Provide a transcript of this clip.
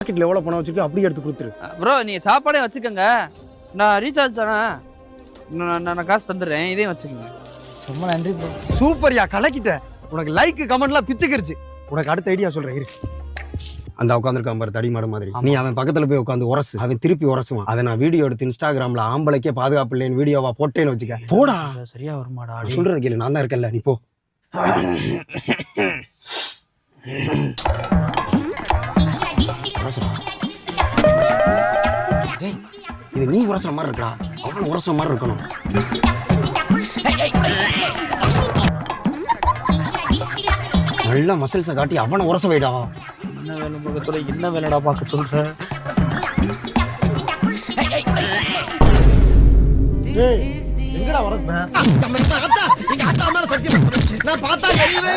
பாக்கெட்ல எவ்வளவு பணம் வச்சிருக்கோ அப்படியே எடுத்து கொடுத்துரு. ப்ரோ நீங்க சாப்பாடே வச்சுக்கோங்க, நான் ரீசார்ஜ் ஆனா நான் காசு தந்துடுறேன், இதையும் வச்சுக்கோங்க. ரொம்ப நன்றி ப்ரோ. சூப்பர்யா, கலக்கிட்ட. உனக்கு லைக் கமெண்ட்லாம் பிச்சுக்கிருச்சு. உனக்கு அடுத்த ஐடியா சொல்றேன் இரு. அந்த உட்காந்துருக்கான் பாரு தடி மாடு மாதிரி, நீ அவன் பக்கத்துல போய் உட்காந்து உரசு, அவன் திருப்பி உரசுவான். அதை நான் வீடியோ எடுத்து இன்ஸ்டாகிராம்ல ஆம்பளைக்கே பாதுகாப்பு இல்லைன்னு வீடியோவா போட்டேன்னு வச்சுக்க. போடா, சரியா வருமாடா? சொல்றது கேளு, நான் தான் இருக்கேன்ல, நீ போ. இது நீ உரசுற மாதிரி இருக்கா, அவன் உரசுற மாதிரி இருக்கணும். நல்ல மசில்ஸை காட்டி அவனை உரச வைடா. என்ன வேலை பக்கத்துல என்ன வேலைடா பார்க்க சொல்ற? எங்கடா உரசுறேன்? நான் பார்த்தா தெரியவே.